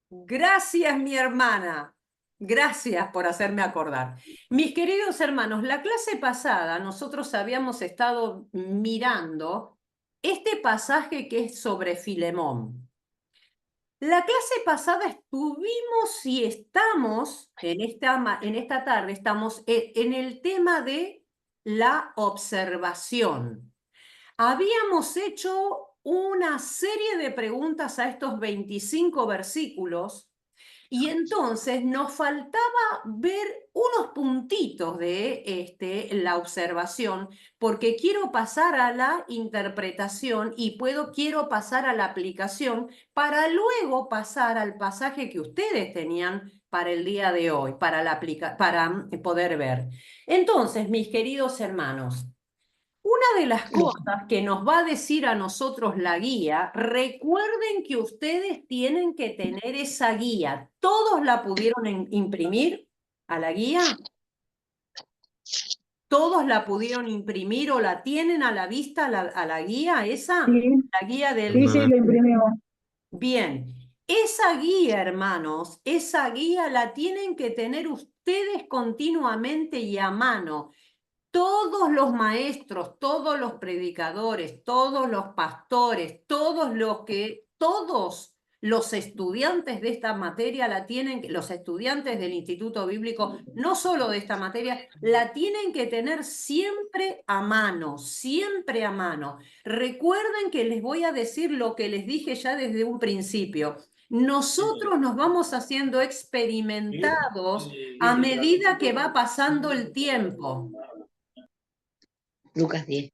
Gracias, mi hermana. Gracias por hacerme acordar. Mis queridos hermanos, la clase pasada nosotros habíamos estado mirando este pasaje que es sobre Filemón. La clase pasada estuvimos y estamos, en esta tarde, estamos en el tema de la observación. Habíamos hecho una serie de preguntas a estos 25 versículos y entonces nos faltaba ver unos puntitos de la observación, porque quiero pasar a la interpretación y quiero pasar a la aplicación para luego pasar al pasaje que ustedes tenían para el día de hoy, para poder ver. Entonces, mis queridos hermanos, una de las cosas que nos va a decir a nosotros la guía, recuerden que ustedes tienen que tener esa guía. ¿Todos la pudieron imprimir a la guía? ¿Todos la pudieron imprimir o la tienen a la vista a la guía esa? Sí, La guía sí, sí, lo imprimimos. Bien, esa guía, hermanos, esa guía la tienen que tener ustedes continuamente y a mano. Todos los maestros, todos los predicadores, todos los pastores, todos los estudiantes de esta materia la tienen, los estudiantes del Instituto Bíblico, no solo de esta materia, la tienen que tener siempre a mano, siempre a mano. Recuerden que les voy a decir lo que les dije ya desde un principio. Nosotros nos vamos haciendo experimentados a medida que va pasando el tiempo. Lucas 10.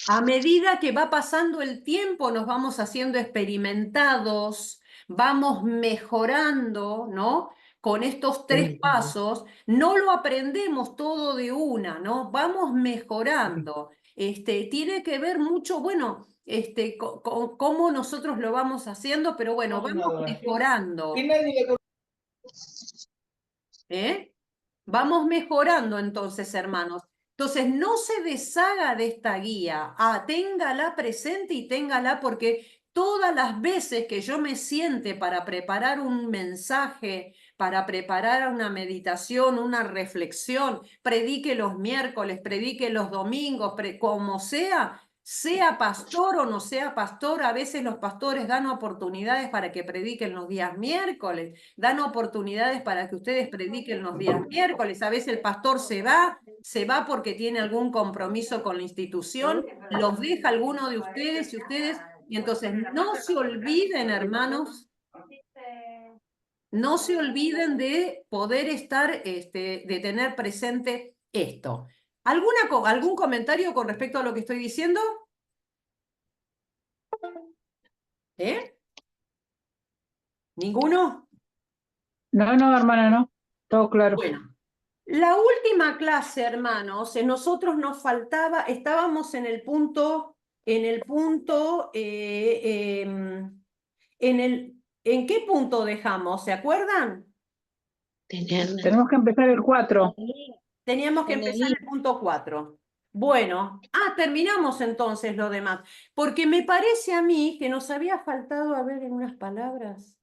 A medida que va pasando el tiempo, nos vamos haciendo experimentados, vamos mejorando, ¿no? Con estos 3 pasos, no lo aprendemos todo de una, ¿no? Vamos mejorando. Tiene que ver mucho, bueno, con cómo nosotros lo vamos haciendo, pero bueno, vamos mejorando. ¿Eh? Vamos mejorando entonces, hermanos. Entonces, no se deshaga de esta guía. Téngala presente y téngala porque todas las veces que yo me siente para preparar un mensaje, para preparar una meditación, una reflexión, predique los miércoles, predique los domingos, como sea pastor o no sea pastor, a veces los pastores dan oportunidades para que prediquen los días miércoles, dan oportunidades para que ustedes prediquen los días miércoles, a veces el pastor se va porque tiene algún compromiso con la institución, los deja alguno de ustedes y entonces no se olviden, hermanos, no se olviden de poder estar, de tener presente esto. ¿Algún comentario con respecto a lo que estoy diciendo? ¿Ninguno? No, hermana, no. Todo claro. Bueno, la última clase, hermanos, nosotros nos faltaba, estábamos ¿en qué punto dejamos? ¿Se acuerdan? Tenemos que empezar el 4. Teníamos que empezar el punto 4. Bueno, terminamos entonces lo demás, porque me parece a mí que nos había faltado, a ver, en unas palabras.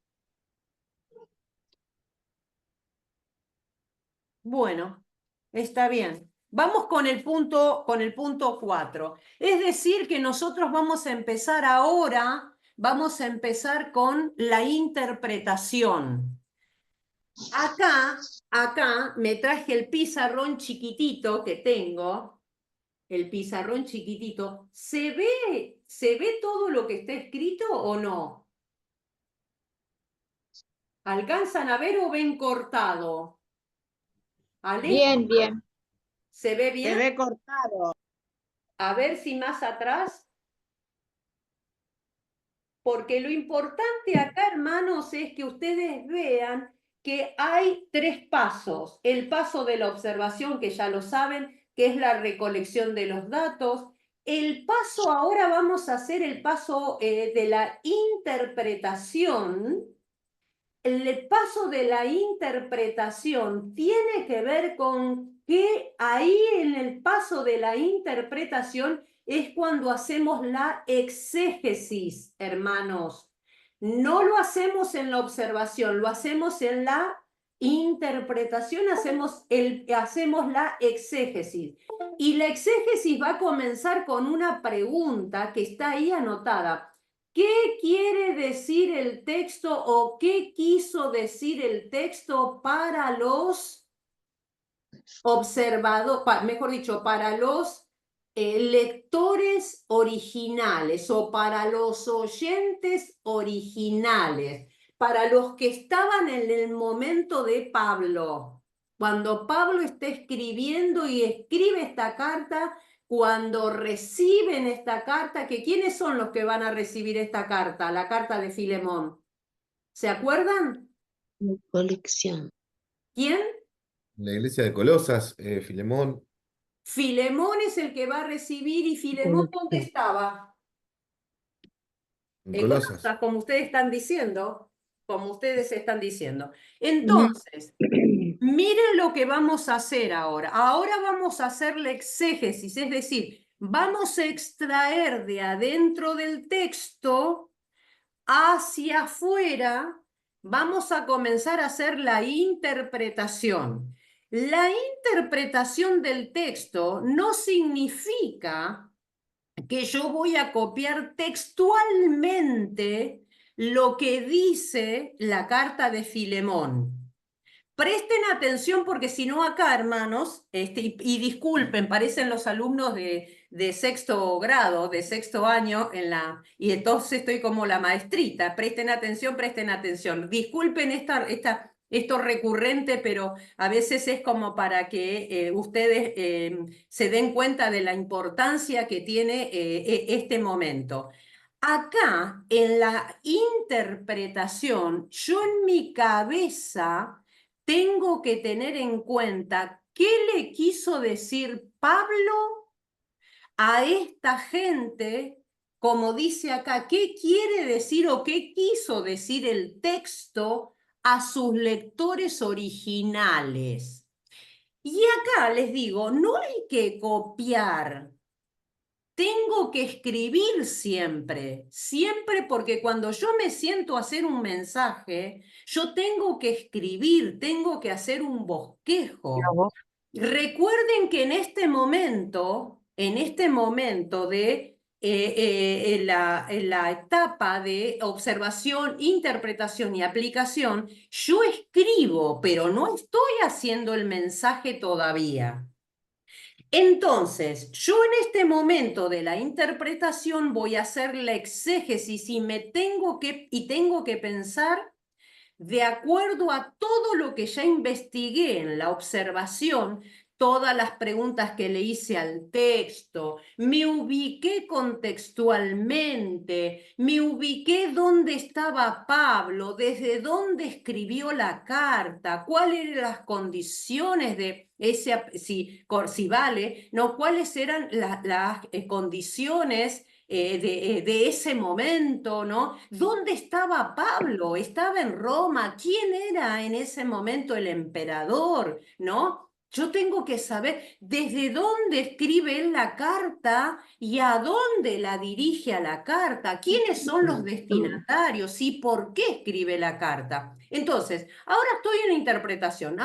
Bueno, está bien. Vamos con el punto 4. Es decir, que nosotros vamos a empezar ahora, vamos a empezar con la interpretación. Acá me traje el pizarrón chiquitito que tengo, el pizarrón chiquitito. ¿Se ve todo lo que está escrito o no? ¿Alcanzan a ver o ven cortado? ¿Ale? Bien, bien. ¿Se ve bien? Se ve cortado. A ver si más atrás. Porque lo importante acá, hermanos, es que ustedes vean que hay 3 pasos. El paso de la observación, que ya lo saben, que es la recolección de los datos. Ahora vamos a hacer el paso de la interpretación. El paso de la interpretación tiene que ver con que ahí en el paso de la interpretación es cuando hacemos la exégesis, hermanos. No lo hacemos en la observación, lo hacemos en la interpretación, hacemos la exégesis. Y la exégesis va a comenzar con una pregunta que está ahí anotada. ¿Qué quiere decir el texto o qué quiso decir el texto para los observadores, mejor dicho, para los lectores originales o para los oyentes originales, para los que estaban en el momento de Pablo? Cuando Pablo está escribiendo y escribe esta carta, cuando reciben esta carta, que ¿quiénes son los que van a recibir esta carta? La carta de Filemón. ¿Se acuerdan? Colección. ¿Quién? La iglesia de Colosas, Filemón. Filemón es el que va a recibir, y Filemón, ¿dónde estaba? En Colosas. Como ustedes están diciendo, Entonces, miren lo que vamos a hacer ahora. Ahora vamos a hacer la exégesis, es decir, vamos a extraer de adentro del texto hacia afuera, vamos a comenzar a hacer la interpretación. La interpretación del texto no significa que yo voy a copiar textualmente lo que dice la carta de Filemón. Presten atención porque si no acá, hermanos, y disculpen, parecen los alumnos de sexto grado, de sexto año, y entonces estoy como la maestrita. Presten atención. Disculpen esto recurrente, pero a veces es como para que ustedes se den cuenta de la importancia que tiene este momento. Acá, en la interpretación, yo en mi cabeza tengo que tener en cuenta qué le quiso decir Pablo a esta gente, como dice acá, qué quiere decir o qué quiso decir el texto a sus lectores originales. Y acá les digo, no hay que copiar. Tengo que escribir siempre, porque cuando yo me siento a hacer un mensaje, yo tengo que escribir, tengo que hacer un bosquejo. Recuerden que en este momento de la etapa de observación, interpretación y aplicación, yo escribo, pero no estoy haciendo el mensaje todavía. Entonces, yo en este momento de la interpretación voy a hacer la exégesis y tengo que pensar de acuerdo a todo lo que ya investigué en la observación, todas las preguntas que le hice al texto, me ubiqué contextualmente, me ubiqué dónde estaba Pablo, desde dónde escribió la carta, cuáles eran las condiciones de ese, si vale, no, cuáles eran las condiciones de ese momento, ¿no? ¿Dónde estaba Pablo? ¿Estaba en Roma? ¿Quién era en ese momento el emperador? ¿No? Yo tengo que saber desde dónde escribe él la carta y a dónde la dirige a la carta, quiénes son los destinatarios y por qué escribe la carta. Entonces, ahora estoy en la interpretación,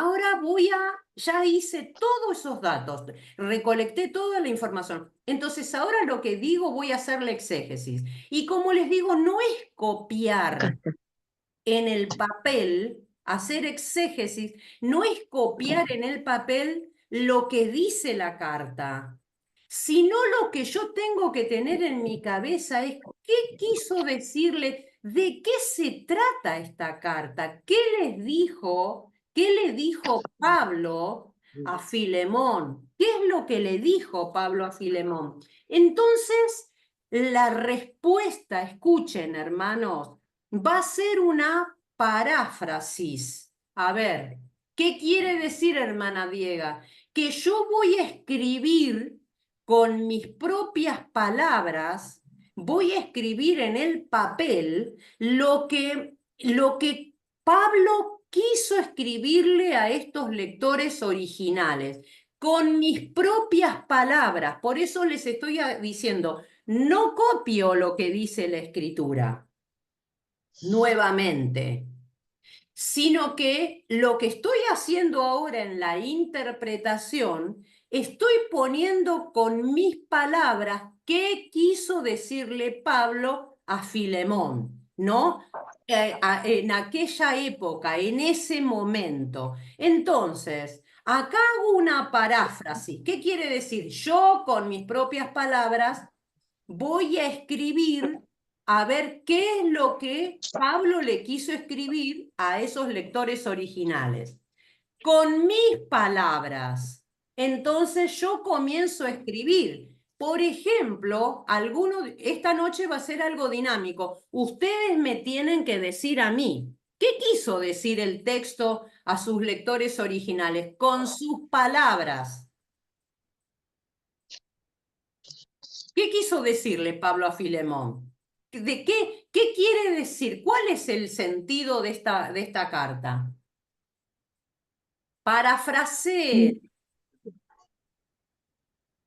ya hice todos esos datos, recolecté toda la información. Entonces, ahora lo que digo, voy a hacer la exégesis. Y como les digo, no es copiar en el papel, hacer exégesis, no es copiar en el papel lo que dice la carta, sino lo que yo tengo que tener en mi cabeza es qué quiso decirle, de qué se trata esta carta, qué le dijo Pablo a Filemón, qué es lo que le dijo Pablo a Filemón. Entonces, la respuesta, escuchen, hermanos, va a ser una paráfrasis. A ver, ¿qué quiere decir, hermana Diega? Que yo voy a escribir con mis propias palabras, voy a escribir en el papel lo que Pablo quiso escribirle a estos lectores originales, con mis propias palabras. Por eso les estoy diciendo, no copio lo que dice la Escritura. nuevamente, sino que lo que estoy haciendo ahora en la interpretación, estoy poniendo con mis palabras qué quiso decirle Pablo a Filemón, ¿no? En aquella época, en ese momento. Entonces, acá hago una paráfrasis. ¿Qué quiere decir? Yo, con mis propias palabras, voy a escribir a ver qué es lo que Pablo le quiso escribir a esos lectores originales. Con mis palabras. Entonces yo comienzo a escribir. Por ejemplo, esta noche va a ser algo dinámico. Ustedes me tienen que decir a mí, ¿qué quiso decir el texto a sus lectores originales? Con sus palabras. ¿Qué quiso decirle Pablo a Filemón? ¿Qué quiere decir? ¿Cuál es el sentido de esta carta? Parafrasee.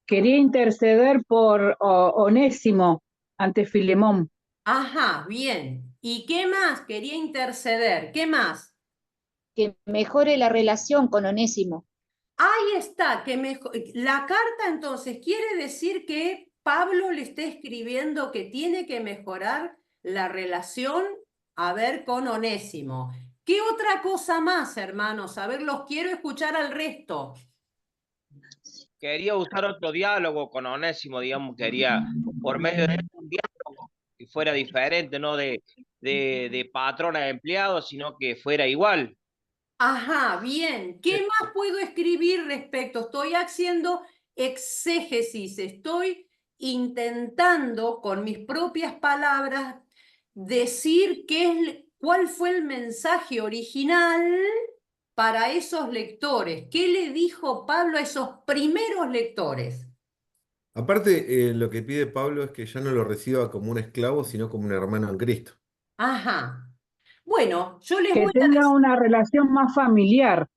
Quería interceder por Onésimo ante Filemón. Ajá, bien. ¿Y qué más? Quería interceder. ¿Qué más? Que mejore la relación con Onésimo. Ahí está, la carta entonces quiere decir que Pablo le está escribiendo que tiene que mejorar la relación, a ver, con Onésimo. ¿Qué otra cosa más, hermanos? A ver, los quiero escuchar al resto. Quería usar otro diálogo con Onésimo, digamos, quería por medio de un diálogo que fuera diferente, no de patrón a empleado, sino que fuera igual. Ajá, bien. ¿Qué más puedo escribir respecto? Estoy haciendo exégesis, estoy intentando con mis propias palabras decir cuál fue el mensaje original para esos lectores. ¿Qué le dijo Pablo a esos primeros lectores? Aparte, lo que pide Pablo es que ya no lo reciba como un esclavo, sino como un hermano en Cristo. Ajá. Bueno, yo les Que voy a tenga decir una relación más familiar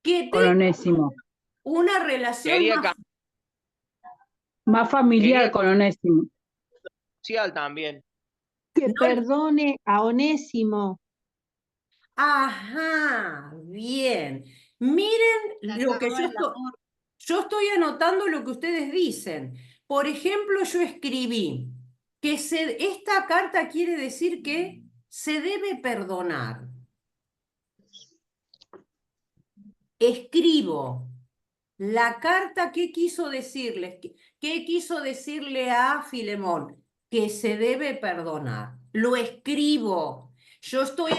que con tengo Onésimo. una relación Quería más... Más familiar Quería con Onésimo. social también. Que No, perdone a Onésimo. ajá, bien. Miren lo que yo estoy anotando lo que ustedes dicen. Por ejemplo, yo escribí que esta carta quiere decir que se debe perdonar. Escribo la carta, ¿qué quiso decirles? ¿Qué quiso decirle a Filemón? Que se debe perdonar. Lo escribo. Yo estoy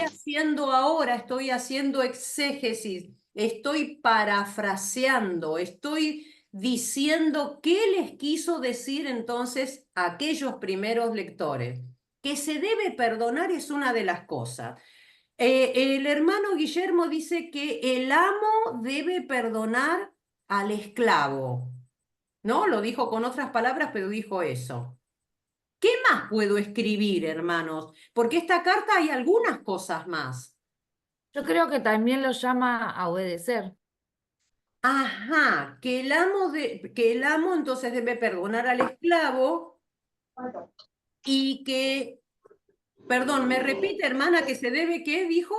haciendo exégesis, estoy parafraseando, estoy diciendo qué les quiso decir entonces a aquellos primeros lectores. Que se debe perdonar es una de las cosas. El hermano Guillermo dice que el amo debe perdonar al esclavo, ¿no? Lo dijo con otras palabras, pero dijo eso. ¿Qué más puedo escribir, hermanos? Porque esta carta hay algunas cosas más. Yo creo que también lo llama a obedecer. Ajá, que el amo entonces debe perdonar al esclavo y que, perdón, ¿me repite, hermana, que se debe qué dijo?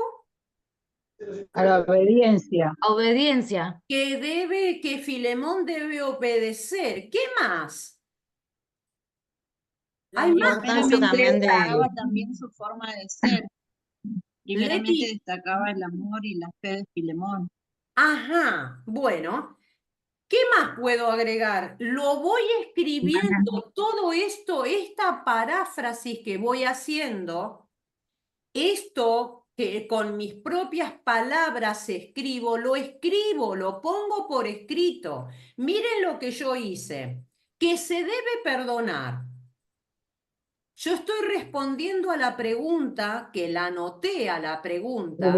A la obediencia. Obediencia. Que Filemón debe obedecer. ¿Qué más? Hay más. importancia también de... Destacaba también su forma de ser. Primeramente Leti. destacaba el amor y la fe de Filemón. Ajá, bueno. ¿Qué más puedo agregar? Lo voy escribiendo todo esto, esta paráfrasis que voy haciendo, esto que con mis propias palabras escribo, lo pongo por escrito. Miren lo que yo hice, que se debe perdonar. Yo estoy respondiendo a la pregunta, que la anoté a la pregunta.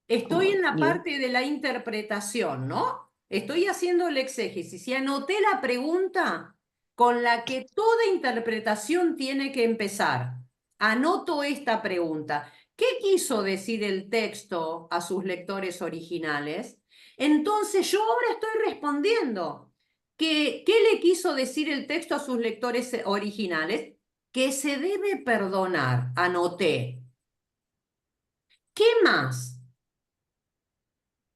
Estoy en la parte de la interpretación, ¿no? Estoy haciendo el exégesis y anoté la pregunta con la que toda interpretación tiene que empezar. Anoto esta pregunta. ¿Qué quiso decir el texto a sus lectores originales? Entonces yo ahora estoy respondiendo. ¿Qué le quiso decir el texto a sus lectores originales? Que se debe perdonar. Anoté. ¿Qué más?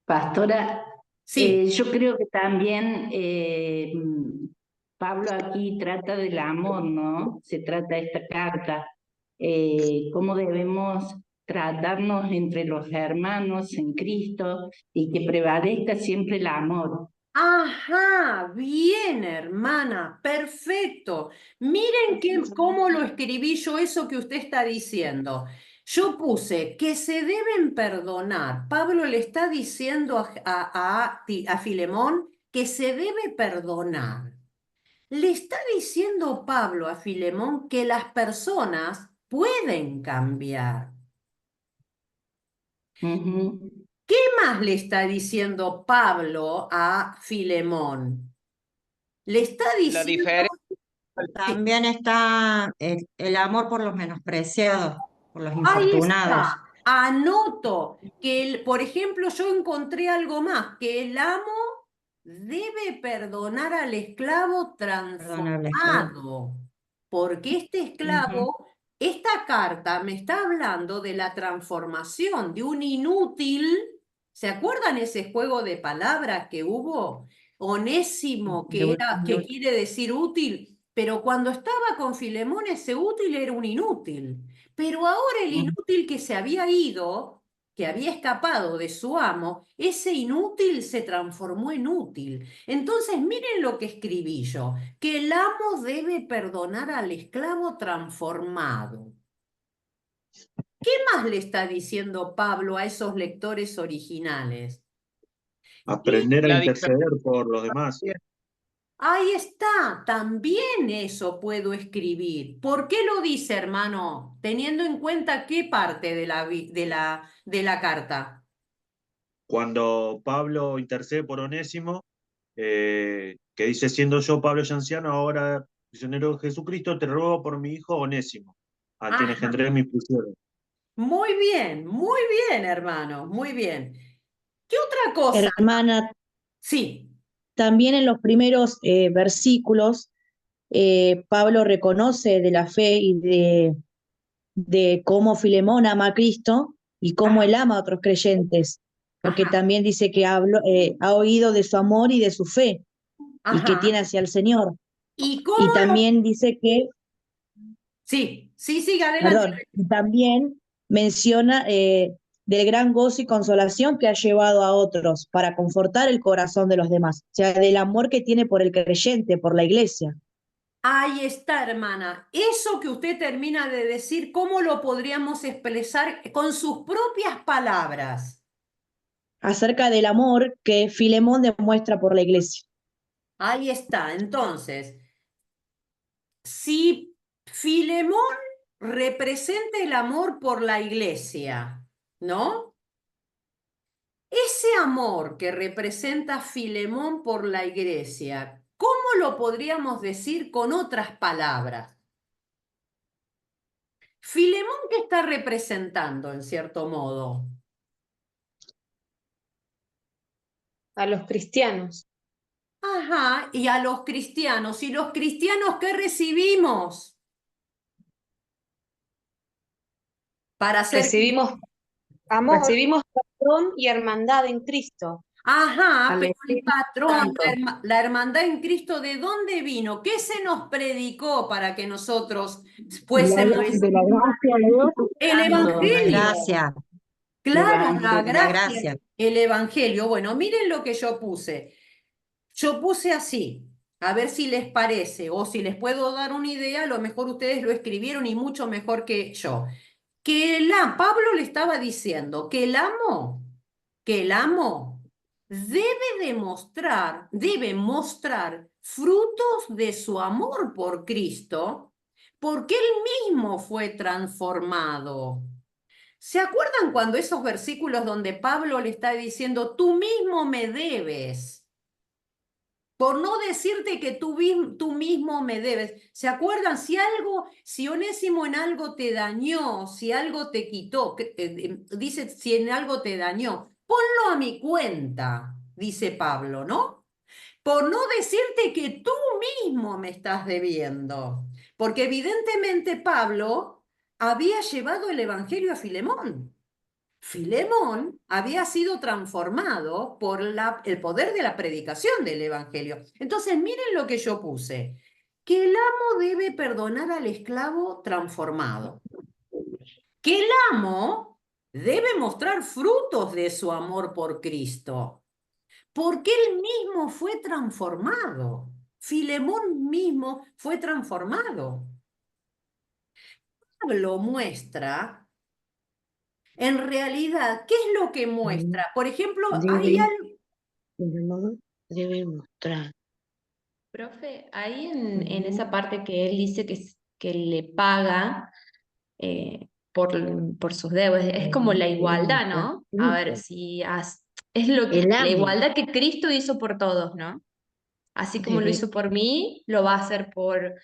Pastora, Sí. yo creo que también Pablo aquí trata del amor, ¿no? Se trata esta carta, cómo debemos tratarnos entre los hermanos en Cristo y que prevalezca siempre el amor. Ajá, bien, hermana, perfecto. Miren cómo lo escribí yo eso que usted está diciendo. Yo puse que se deben perdonar. Pablo le está diciendo a Filemón que se debe perdonar. Le está diciendo Pablo a Filemón que las personas pueden cambiar. Ujú. ¿Qué más le está diciendo Pablo a Filemón? Le está La diciendo... diferencia, También está el amor por los menospreciados, por los Ahí infortunados. está. Anoto que, por ejemplo, yo encontré algo más, que el amo debe perdonar al esclavo Perdónale, esclavo. transformado, porque este esclavo, esta carta me está hablando de la transformación de un inútil. ¿Se acuerdan ese juego de palabras que hubo? Onésimo, que quiere decir útil, pero cuando estaba con Filemón ese útil era un inútil. Pero ahora el inútil que se había ido, que había escapado de su amo, ese inútil se transformó en útil. Entonces miren lo que escribí yo, que el amo debe perdonar al esclavo transformado. ¿Qué más le está diciendo Pablo a esos lectores originales? Aprender a la interceder por los demás. diferencia, Ahí está, también eso puedo escribir. ¿Por qué lo dice, hermano? Teniendo en cuenta qué parte de la carta. Cuando Pablo intercede por Onésimo, que dice, siendo yo Pablo ya anciano, ahora prisionero de Jesucristo, te ruego por mi hijo Onésimo, a quien Ajá. engendré en mis prisiones. Muy bien, hermano, muy bien. ¿Qué otra cosa? Hermana, Sí. también en los primeros versículos, Pablo reconoce de la fe y de cómo Filemón ama a Cristo y cómo Ajá. él ama a otros creyentes, porque Ajá. también dice que ha oído de su amor y de su fe y que Ajá. tiene hacia el Señor. ¿Y cómo Y lo...? también dice que, Sí, siga adelante. perdón, y también menciona del gran gozo y consolación que ha llevado a otros para confortar el corazón de los demás, o sea, del amor que tiene por el creyente, por la iglesia. Ahí está, hermana. Eso que usted termina de decir, ¿cómo lo podríamos expresar con sus propias palabras? Acerca del amor que Filemón demuestra por la iglesia. Ahí está. Entonces, si Filemón representa el amor por la iglesia, ¿no? Ese amor que representa Filemón por la iglesia, ¿cómo lo podríamos decir con otras palabras? Filemón, ¿qué está representando en cierto modo? A los cristianos. Ajá, y a los cristianos. ¿Y los cristianos qué recibimos? Para ser... Recibimos amor, recibimos perdón y hermandad en Cristo. Ajá, Al pero el Espíritu patrón, Santo. la hermandad en Cristo, ¿de dónde vino? ¿Qué se nos predicó para que nosotros fuésemos De la gracia de Dios. el La Evangelio? gracia, Claro, la la gracia, gracia. el Evangelio. Bueno, miren lo que yo puse. Yo puse así, a ver si les parece o si les puedo dar una idea, a lo mejor ustedes lo escribieron y mucho mejor que yo. Pablo le estaba diciendo que el amo debe mostrar frutos de su amor por Cristo, porque él mismo fue transformado. ¿Se acuerdan cuando esos versículos donde Pablo le está diciendo, tú mismo me debes? Por no decirte que tú mismo me debes. ¿Se acuerdan? Si Onésimo en algo te dañó, si algo te quitó, dice, si en algo te dañó, ponlo a mi cuenta, dice Pablo, ¿no? Por no decirte que tú mismo me estás debiendo. Porque evidentemente Pablo había llevado el Evangelio a Filemón. Filemón había sido transformado por el poder de la predicación del Evangelio. Entonces, miren lo que yo puse. Que el amo debe perdonar al esclavo transformado. Que el amo debe mostrar frutos de su amor por Cristo. Porque él mismo fue transformado. Filemón mismo fue transformado. Pablo muestra, en realidad, ¿qué es lo que muestra? Por ejemplo, hay algo... Debe mostrar. Profe, ahí en esa parte que él dice que le paga por sus deudas, es como la igualdad, ¿no? A ver, si es la igualdad que Cristo hizo por todos, ¿no? Así como lo hizo por mí, lo va a hacer por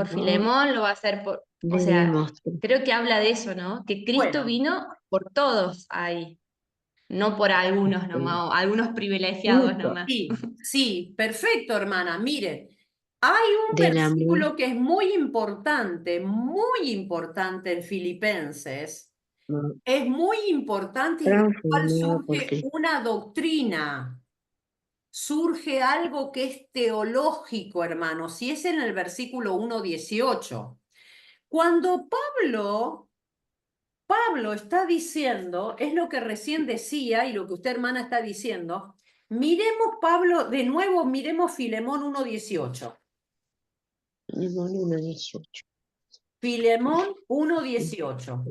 Filemón, lo va a hacer por... O sea, creo que habla de eso, ¿no? Que Cristo vino por todos ahí, no por algunos nomás, o algunos privilegiados nomás. Sí, sí, perfecto, hermana. Mire, hay un versículo que es muy importante en Filipenses. Es muy importante y del cual surge una doctrina. Surge algo que es teológico, hermanos, y es en el versículo 1:18. Cuando Pablo está diciendo, es lo que recién decía y lo que usted, hermana, está diciendo. Miremos Pablo, de nuevo, miremos Filemón 1:18. Filemón 1:18. Filemón 1:18.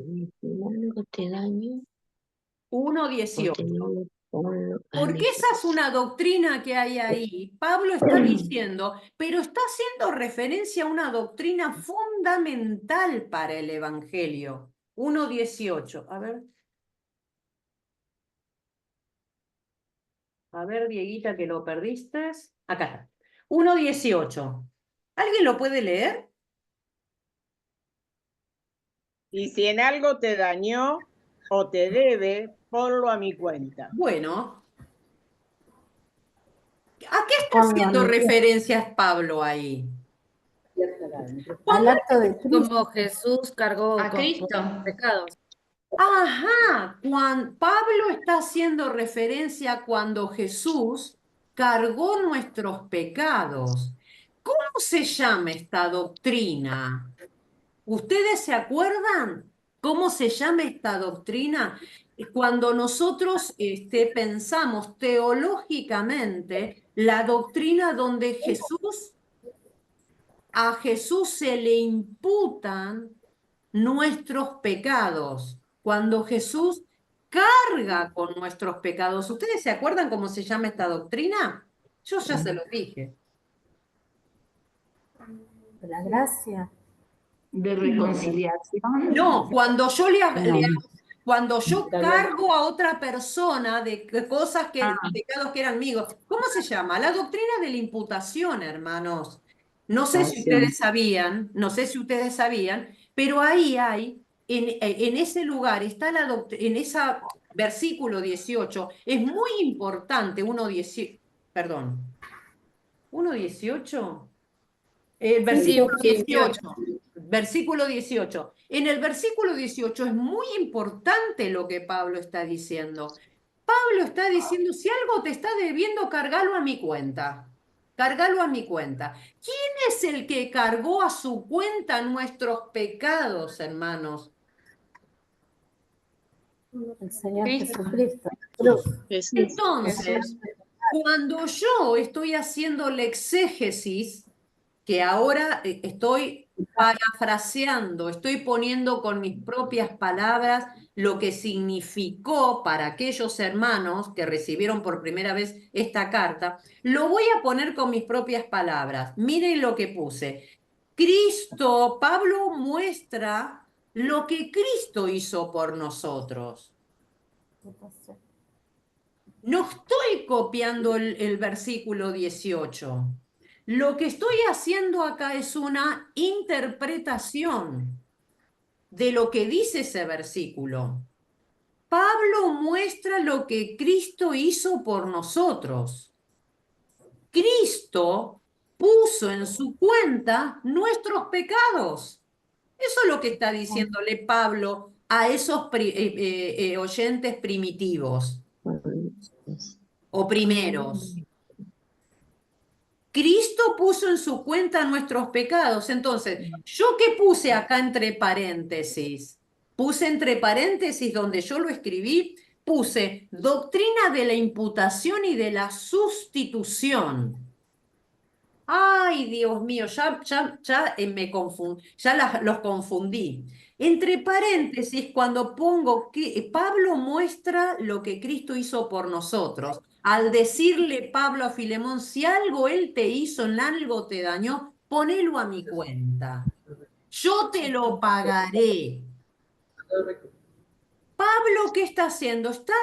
1:18. Porque esa es una doctrina que hay ahí. Pablo está diciendo, pero está haciendo referencia a una doctrina fundamental para el Evangelio. 1:18. A ver, Dieguita, que lo perdiste. Acá está. 1:18. ¿Alguien lo puede leer? Y si en algo te dañó o te debe, ponlo a mi cuenta. Bueno. ¿A qué está haciendo referencias Pablo ahí? Al acto de Cristo. Como Jesús cargó a con Cristo. los pecados. Ajá, Pablo está haciendo referencia cuando Jesús cargó nuestros pecados. ¿Cómo se llama esta doctrina? ¿Ustedes se acuerdan cómo se llama esta doctrina? Cuando nosotros pensamos teológicamente la doctrina donde a Jesús se le imputan nuestros pecados. Cuando Jesús carga con nuestros pecados. ¿Ustedes se acuerdan cómo se llama esta doctrina? Yo ya se lo dije. La gracia. De reconciliación. No, cuando yo cuando yo cargo a otra persona de cosas pecados que eran míos, ¿cómo se llama? La doctrina de la imputación, hermanos. No sé si ustedes sabían, pero ahí hay, en ese lugar está la doctrina, en ese versículo 18, es muy importante, 1:18. El versículo 18. Versículo 18. En el versículo 18 es muy importante lo que Pablo está diciendo. Pablo está diciendo, si algo te está debiendo, cargalo a mi cuenta. Cargalo a mi cuenta. ¿Quién es el que cargó a su cuenta nuestros pecados, hermanos? El Señor Jesucristo. Entonces, cuando yo estoy haciendo la exégesis, que ahora estoy parafraseando, estoy poniendo con mis propias palabras lo que significó para aquellos hermanos que recibieron por primera vez esta carta, lo voy a poner con mis propias palabras. Miren lo que puse. Pablo muestra lo que Cristo hizo por nosotros. No estoy copiando el versículo 18. Lo que estoy haciendo acá es una interpretación de lo que dice ese versículo. Pablo muestra lo que Cristo hizo por nosotros. Cristo puso en su cuenta nuestros pecados. Eso es lo que está diciéndole Pablo a esos oyentes primitivos o primeros. Cristo puso en su cuenta nuestros pecados. Entonces, ¿yo qué puse acá entre paréntesis? Puse entre paréntesis donde yo lo escribí, puse doctrina de la imputación y de la sustitución. Ay, Dios mío, me confundí, los confundí. Entre paréntesis, cuando pongo que Pablo muestra lo que Cristo hizo por nosotros, al decirle Pablo a Filemón, si algo él te hizo, en algo te dañó, ponelo a mi cuenta. Yo te lo pagaré. Pablo, ¿qué está haciendo? Está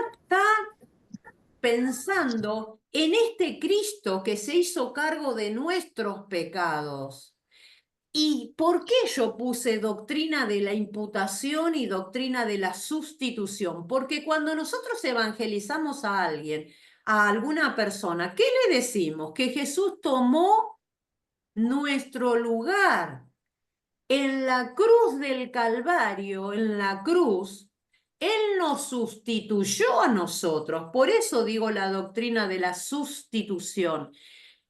pensando en este Cristo que se hizo cargo de nuestros pecados. ¿Y por qué yo puse doctrina de la imputación y doctrina de la sustitución? Porque cuando nosotros evangelizamos a alguien, a alguna persona, ¿qué le decimos? Que Jesús tomó nuestro lugar en la cruz del Calvario, en la cruz. Él nos sustituyó a nosotros. Por eso digo la doctrina de la sustitución.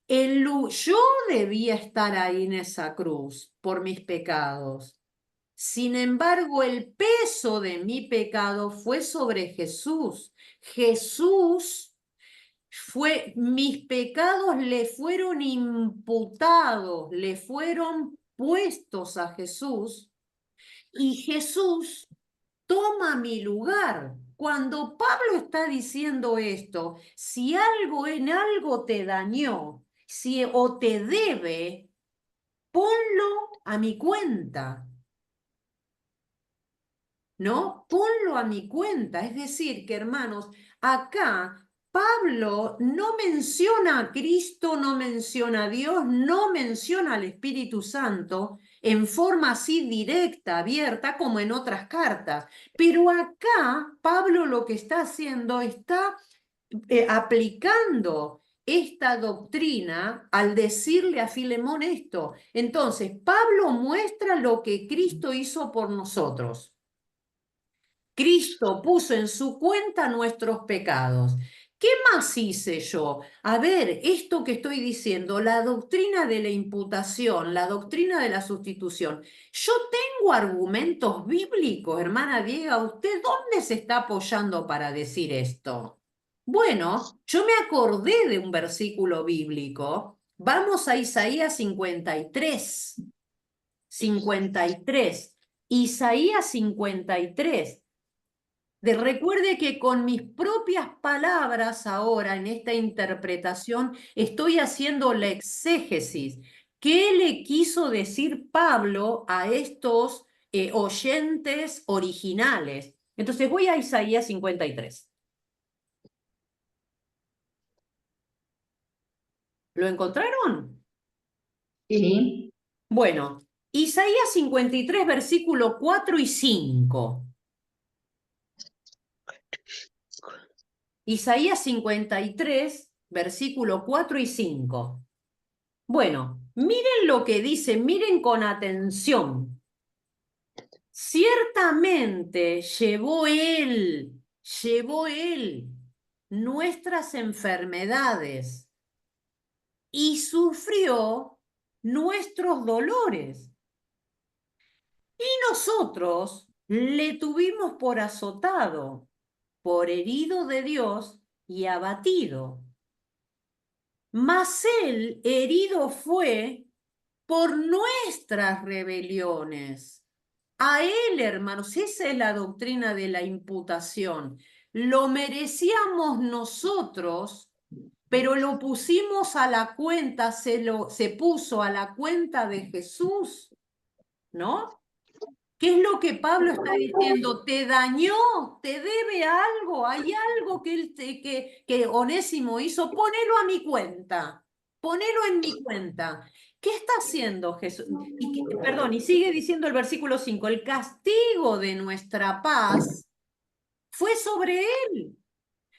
Yo debía estar ahí en esa cruz por mis pecados. Sin embargo, el peso de mi pecado fue sobre Jesús. Mis pecados le fueron imputados, le fueron puestos a Jesús, y Jesús toma mi lugar. Cuando Pablo está diciendo esto, si algo en algo te dañó, o te debe, ponlo a mi cuenta. ¿No? Ponlo a mi cuenta. Es decir, que hermanos, acá Pablo no menciona a Cristo, no menciona a Dios, no menciona al Espíritu Santo en forma así directa, abierta, como en otras cartas. Pero acá Pablo lo que está haciendo, está aplicando esta doctrina al decirle a Filemón esto. Entonces, Pablo muestra lo que Cristo hizo por nosotros. Cristo puso en su cuenta nuestros pecados. ¿Qué más hice yo? A ver, esto que estoy diciendo, la doctrina de la imputación, la doctrina de la sustitución. Yo tengo argumentos bíblicos, hermana Diego. ¿Usted dónde se está apoyando para decir esto? Bueno, yo me acordé de un versículo bíblico. Vamos a Isaías 53. 53. Isaías 53. Recuerde que con mis propias palabras ahora en esta interpretación estoy haciendo la exégesis. ¿Qué le quiso decir Pablo a estos oyentes originales? Entonces voy a Isaías 53. ¿Lo encontraron? Sí. Bueno, Isaías 53, versículo 4 y 5. Isaías 53, versículo 4 y 5. Bueno, miren lo que dice, miren con atención. Ciertamente llevó él nuestras enfermedades y sufrió nuestros dolores. Y nosotros le tuvimos por azotado, por herido de Dios y abatido. Mas él herido fue por nuestras rebeliones. A él, hermanos, esa es la doctrina de la imputación. Lo merecíamos nosotros, pero lo pusimos a la cuenta, se puso a la cuenta de Jesús, ¿no? ¿Qué es lo que Pablo está diciendo? ¿Te dañó? ¿Te debe algo? ¿Hay algo que Onésimo hizo? Ponelo a mi cuenta. Ponelo en mi cuenta. ¿Qué está haciendo Jesús? Y sigue diciendo el versículo 5, el castigo de nuestra paz fue sobre él.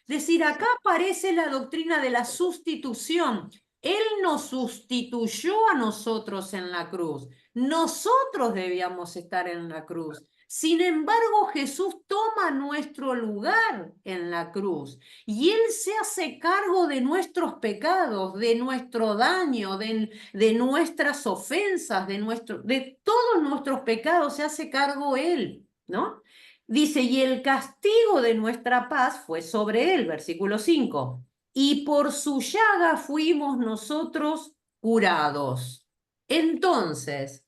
Es decir, acá aparece la doctrina de la sustitución. Él nos sustituyó a nosotros en la cruz. Nosotros debíamos estar en la cruz. Sin embargo, Jesús toma nuestro lugar en la cruz y Él se hace cargo de nuestros pecados, de nuestro daño, de nuestras ofensas, de todos nuestros pecados se hace cargo Él, ¿no? Dice, y el castigo de nuestra paz fue sobre Él, versículo 5, y por su llaga fuimos nosotros curados. Entonces,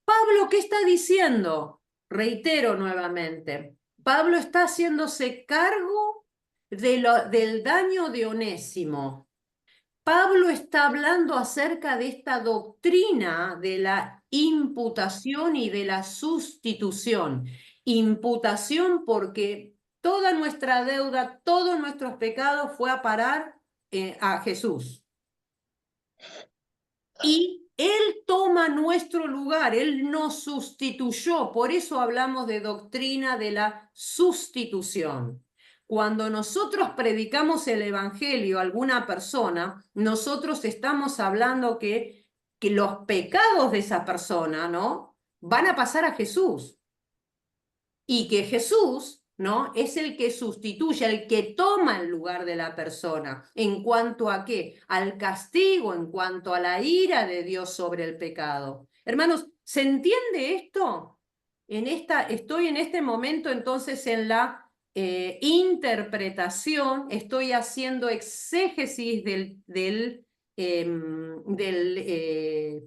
Pablo, ¿qué está diciendo? Reitero nuevamente, Pablo está haciéndose cargo del daño de Onésimo. Pablo está hablando acerca de esta doctrina de la imputación y de la sustitución. Imputación porque toda nuestra deuda, todos nuestros pecados fue a parar a Jesús. Y Él toma nuestro lugar, Él nos sustituyó, por eso hablamos de doctrina de la sustitución. Cuando nosotros predicamos el Evangelio a alguna persona, nosotros estamos hablando que los pecados de esa persona, ¿no?, van a pasar a Jesús. Y que Jesús, ¿no?, es el que sustituye, el que toma el lugar de la persona. ¿En cuanto a qué? Al castigo, en cuanto a la ira de Dios sobre el pecado. Hermanos, ¿se entiende esto? Estoy en este momento entonces en la interpretación, estoy haciendo exégesis del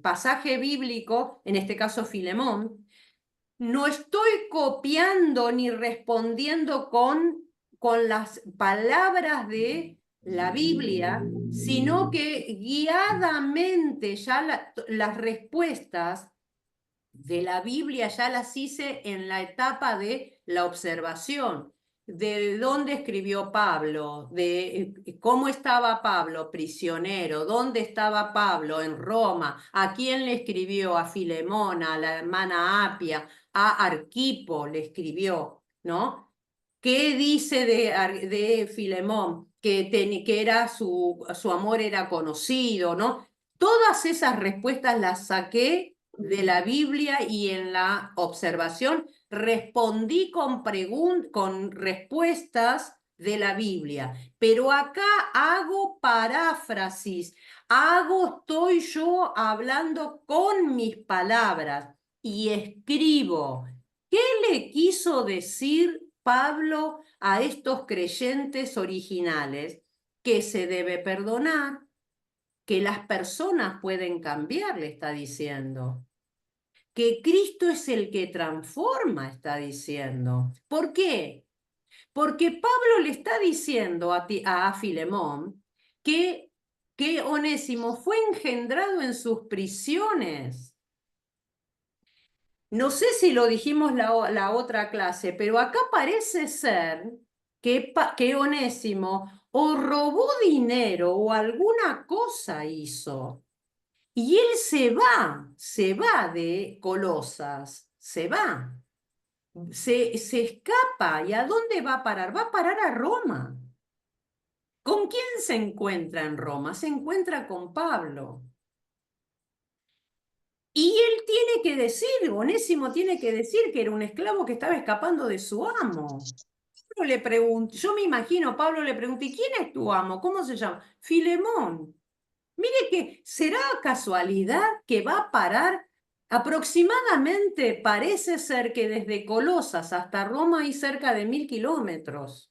pasaje bíblico, en este caso Filemón. No estoy copiando ni respondiendo con las palabras de la Biblia, sino que guiadamente ya las respuestas de la Biblia ya las hice en la etapa de la observación, de dónde escribió Pablo, de cómo estaba Pablo prisionero, dónde estaba Pablo en Roma, a quién le escribió, a Filemón, a la hermana Apia, a Arquipo le escribió, ¿no? ¿Qué dice de Filemón? Que era su amor era conocido, ¿no? Todas esas respuestas las saqué de la Biblia y en la observación respondí con respuestas de la Biblia. Pero acá hago paráfrasis, estoy yo hablando con mis palabras y escribo. ¿Qué le quiso decir Pablo a estos creyentes originales? Que se debe perdonar, que las personas pueden cambiar, le está diciendo. Que Cristo es el que transforma, está diciendo. ¿Por qué? Porque Pablo le está diciendo a Filemón que Onésimo fue engendrado en sus prisiones. No sé si lo dijimos la otra clase, pero acá parece ser que Onésimo o robó dinero o alguna cosa hizo. Y él se va de Colosas, se va, se escapa. ¿Y a dónde va a parar? Va a parar a Roma. ¿Con quién se encuentra en Roma? Se encuentra con Pablo. Y él tiene que decir, Onésimo tiene que decir que era un esclavo que estaba escapando de su amo. Yo me imagino, Pablo le pregunta, ¿y quién es tu amo? ¿Cómo se llama? Filemón. Mire que será casualidad que va a parar aproximadamente, parece ser que desde Colosas hasta Roma hay cerca de 1000 kilómetros.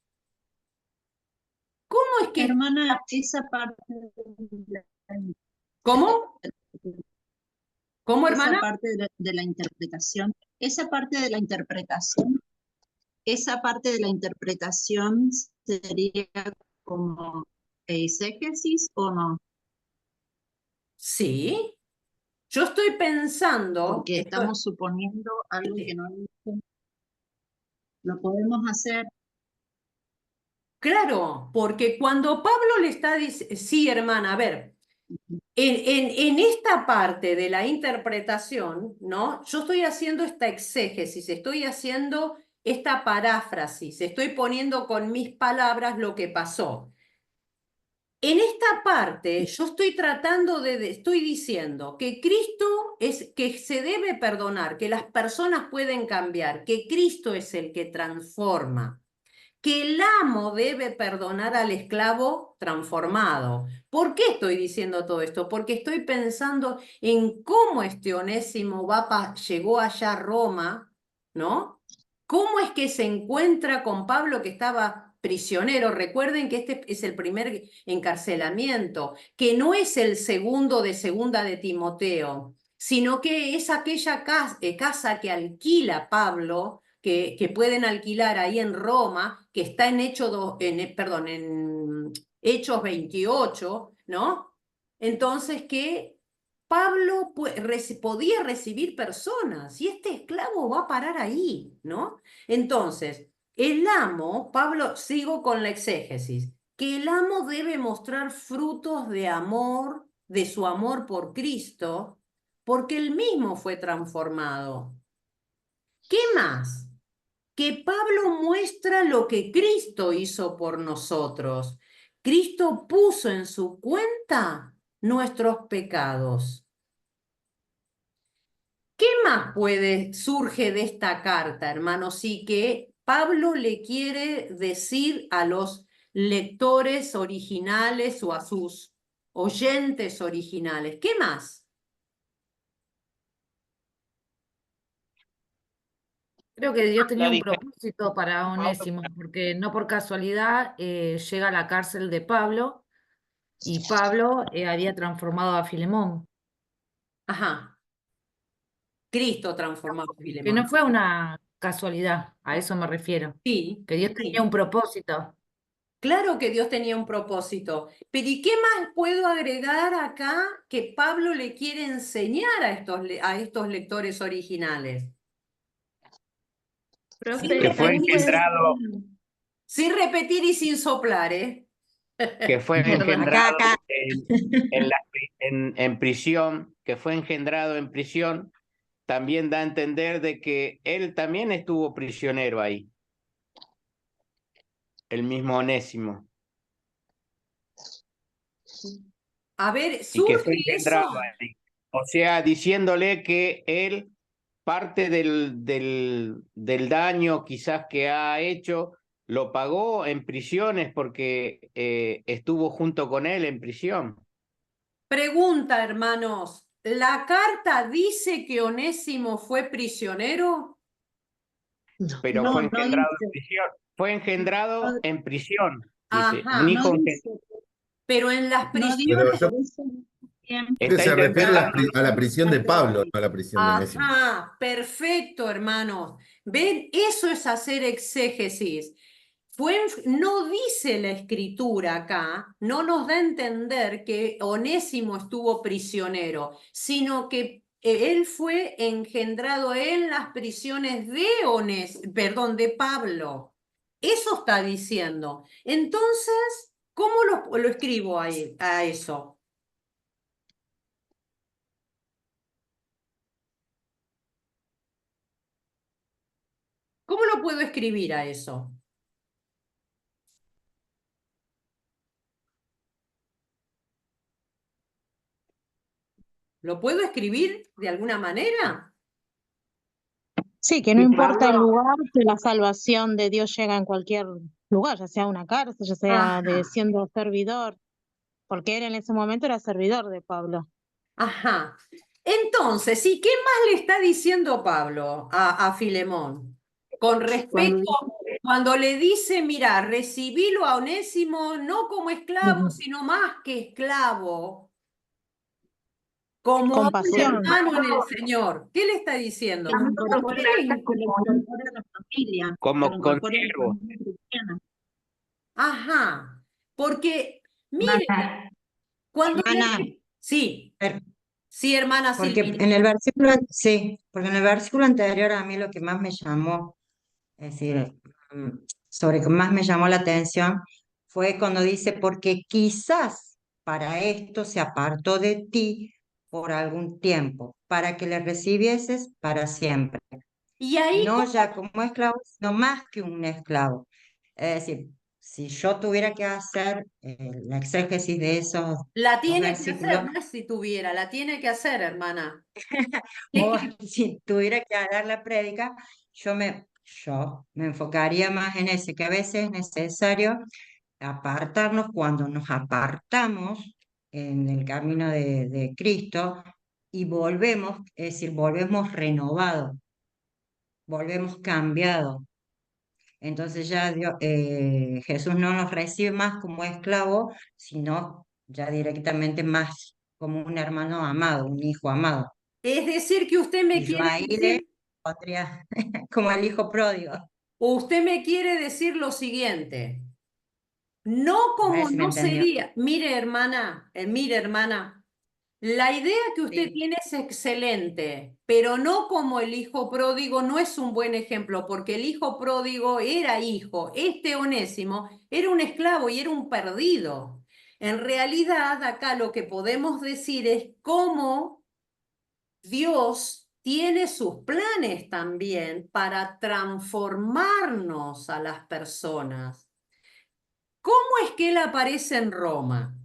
¿Cómo es que... Hermana, esa parte... ¿Cómo? ¿Cómo, hermana? Esa parte de la interpretación, esa parte de la interpretación sería como exégesis o no? Sí, yo estoy pensando... Porque estamos suponiendo algo que no lo podemos hacer. Claro, porque cuando Pablo le está diciendo... Sí, hermana, a ver, en esta parte de la interpretación, ¿no? Yo estoy haciendo esta exégesis, estoy haciendo esta paráfrasis, estoy poniendo con mis palabras lo que pasó. En esta parte yo estoy tratando estoy diciendo que Cristo es que se debe perdonar, que las personas pueden cambiar, que Cristo es el que transforma, que el amo debe perdonar al esclavo transformado. ¿Por qué estoy diciendo todo esto? Porque estoy pensando en cómo este Onésimo llegó allá a Roma, ¿no? ¿Cómo es que se encuentra con Pablo que estaba prisionero? Recuerden que este es el primer encarcelamiento, que no es el segundo de segunda de Timoteo, sino que es aquella casa que alquila Pablo, que pueden alquilar ahí en Roma, que está en en Hechos 28, ¿no? Entonces que Pablo podía recibir personas y este esclavo va a parar ahí, ¿no? Entonces, el amo, Pablo, sigo con la exégesis, que el amo debe mostrar frutos de amor, de su amor por Cristo, porque él mismo fue transformado. ¿Qué más? Que Pablo muestra lo que Cristo hizo por nosotros. Cristo puso en su cuenta nuestros pecados. ¿Qué más surge de esta carta, hermanos? Y que Pablo le quiere decir a los lectores originales o a sus oyentes originales. ¿Qué más? Creo que Dios tenía La un diferencia, propósito para Onésimo, porque no por casualidad llega a la cárcel de Pablo y Pablo había transformado a Filemón. Ajá. Cristo transformado a Que Filemón. no fue una casualidad, a eso me refiero. Sí, Que Dios tenía un propósito. claro que Dios tenía un propósito. Pero ¿y qué más puedo agregar acá que Pablo le quiere enseñar a estos lectores originales? Profe, Que fue ahí puede ser. engendrado, Sin repetir y sin soplar, ¿eh? que fue Perdón. engendrado Acá. en prisión, que fue engendrado en prisión, también da a entender de que él también estuvo prisionero ahí, el mismo Onésimo, A ver, y que fue ¿surge engendrado eso? ahí. O sea, diciéndole que él, parte del daño quizás que ha hecho, lo pagó en prisiones porque estuvo junto con él en prisión. Pregunta, hermanos, ¿la carta dice que Onésimo fue prisionero? Pero No, fue no engendrado en dice. prisión. Fue engendrado en prisión, dice. Un Ajá, hijo No dice. pero en las No prisiones... Pero dice. yo Dice bien. creo que Está se refiere a interpretando. a la prisión de Pablo, no a la prisión de Onésimo. Ajá, perfecto, hermanos. ¿Ven? Eso es hacer exégesis. No dice la escritura acá, no nos da a entender que Onésimo estuvo prisionero, sino que él fue engendrado en las prisiones de Pablo. Eso está diciendo. Entonces, ¿cómo lo escribo ahí, a eso? ¿Cómo lo puedo escribir a eso? ¿Lo puedo escribir de alguna manera? Sí, que no Y importa el Pablo, lugar, que la salvación de Dios llega en cualquier lugar, ya sea una cárcel, ya sea Ajá, siendo servidor, porque él en ese momento era servidor de Pablo. ajá. Entonces, ¿y qué más le está diciendo Pablo a Filemón? Con Cuando respecto, cuando le dice, mira, recibílo a Onésimo no como esclavo, sino más que esclavo, como a un compasión, hermano en el Señor. ¿Qué le está diciendo? Que lo ¿Por incorpore, qué? que lo incorpore a la familia. Que como lo incorpore a la consiervo. familia cristiana. Ajá, porque, mire, hermana, cuando hermana, Sí, per- sí, hermana porque Silvina. en el versículo, sí, porque en el versículo anterior a mí lo que más me llamó, es decir, sobre que más me llamó la atención fue cuando dice, porque quizás para esto se apartó de ti por algún tiempo, para que le recibieses para siempre. Y ahí, No ya como esclavo, sino más que un esclavo. Es decir, si yo tuviera que hacer la exégesis de esos La dos tiene que hacer, versículos, no es si tuviera, la tiene que hacer, hermana. o si tuviera que dar la prédica, yo me enfocaría más en ese, que a veces es necesario apartarnos cuando nos apartamos en el camino de Cristo y volvemos, es decir, volvemos renovados, volvemos cambiados. Entonces ya Jesús no nos recibe más como esclavo, sino ya directamente más como un hermano amado, un hijo amado. Es decir, que usted me Y yo quiere ahí le decir, pondría como el hijo pródigo. usted me quiere decir lo siguiente. No A ver como si me no entendió. sería, mire hermana, la idea que usted Sí. tiene es excelente, pero no como el hijo pródigo no es un buen ejemplo, porque el hijo pródigo era hijo, este Onésimo era un esclavo y era un perdido. En realidad, acá lo que podemos decir es cómo Dios tiene sus planes también para transformarnos a las personas. ¿Cómo es que él aparece en Roma?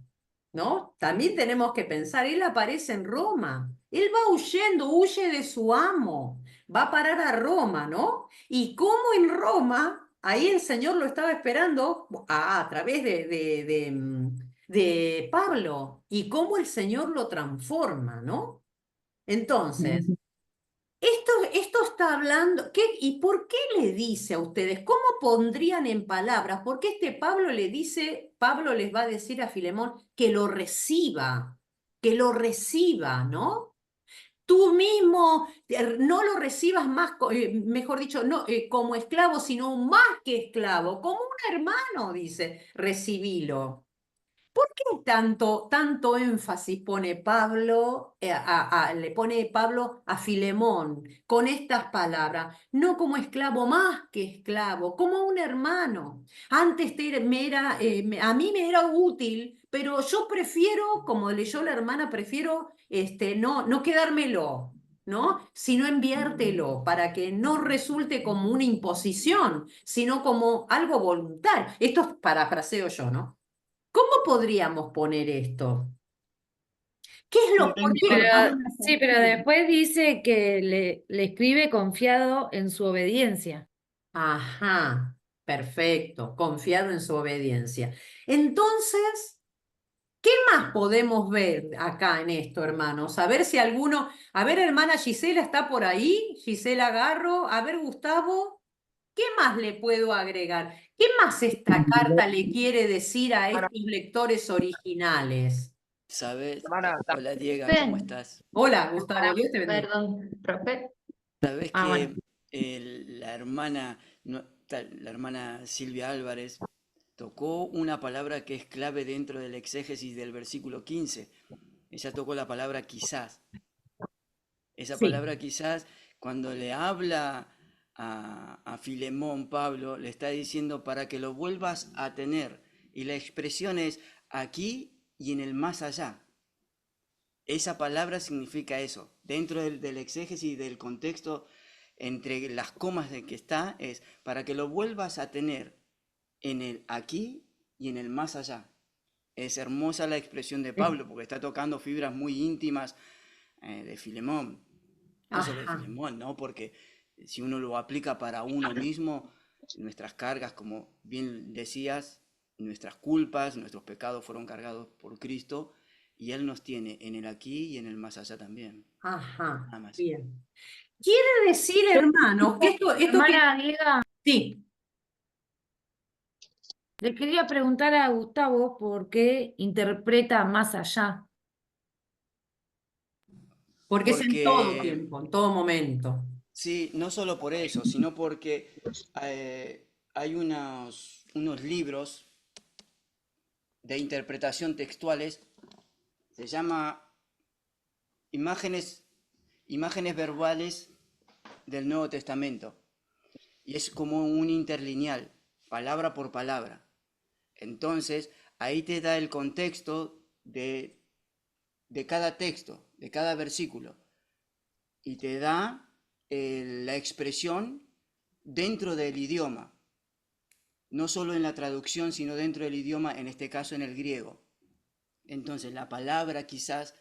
¿No? También tenemos que pensar, él aparece en Roma. Él va huyendo, huye de su amo, va a parar a Roma, ¿no? Y cómo en Roma, ahí el Señor lo estaba esperando a través de Pablo, y cómo el Señor lo transforma, ¿no? Entonces, esto está hablando, ¿y por qué le dice a ustedes? ¿Cómo pondrían en palabras? Porque Pablo le dice, Pablo les va a decir a Filemón que lo reciba, ¿no? Tú mismo no lo recibas más, mejor dicho, no como esclavo, sino más que esclavo, como un hermano, dice, recibilo. ¿Por qué tanto énfasis pone Pablo, le pone Pablo a Filemón con estas palabras? No como esclavo, más que esclavo, como un hermano. Antes a mí me era útil, pero yo prefiero, como leyó la hermana, prefiero no quedármelo, ¿no? Sino enviártelo para que no resulte como una imposición, sino como algo voluntario. Esto parafraseo yo, ¿no? ¿Cómo podríamos poner esto? ¿Qué es lo por qué? Sí, pero después dice que le escribe confiado en su obediencia. Ajá, perfecto, confiado en su obediencia. Entonces, ¿qué más podemos ver acá en esto, hermanos? A ver si alguno, a ver, hermana Gisela está por ahí, Gisela Garro, a ver, Gustavo, ¿qué más le puedo agregar? ¿Qué más esta carta le quiere decir a estos lectores originales? ¿Sabes? Hermana, Hola Diego, ¿cómo Ven. estás? Hola, Gustavo, Dios te bendiga. Perdón, profe. Sabes Bueno. que la hermana, la hermana Silvia Álvarez tocó una palabra que es clave dentro del exégesis del versículo 15. Ella tocó la palabra quizás. Esa Sí. palabra quizás, cuando le habla a Filemón, Pablo, le está diciendo para que lo vuelvas a tener. Y la expresión es aquí y en el más allá. Esa palabra significa eso. Dentro del exégesis y del contexto, entre las comas de que está, es para que lo vuelvas a tener en el aquí y en el más allá. Es hermosa la expresión de Pablo, porque está tocando fibras muy íntimas de Filemón. No solo de Ajá. Filemón, ¿no? Porque si uno lo aplica para uno mismo, nuestras cargas, como bien decías, nuestras culpas, nuestros pecados fueron cargados por Cristo, y Él nos tiene en el aquí y en el más allá también. Ajá, Nada más. bien. Quiere decir, hermanos, que esto que... Hermana Diega, Sí, le quería preguntar a Gustavo por qué interpreta más allá. porque es en todo Porque, tiempo, en todo momento. sí, no solo por eso, sino porque hay unos libros de interpretación textuales, se llama Imágenes verbales del Nuevo Testamento. Y es como un interlineal, palabra por palabra. Entonces, ahí te da el contexto de cada texto, de cada versículo. Y te da la expresión dentro del idioma. no solo en la traducción, sino dentro del idioma, en este caso en el griego. Entonces, la palabra quizás,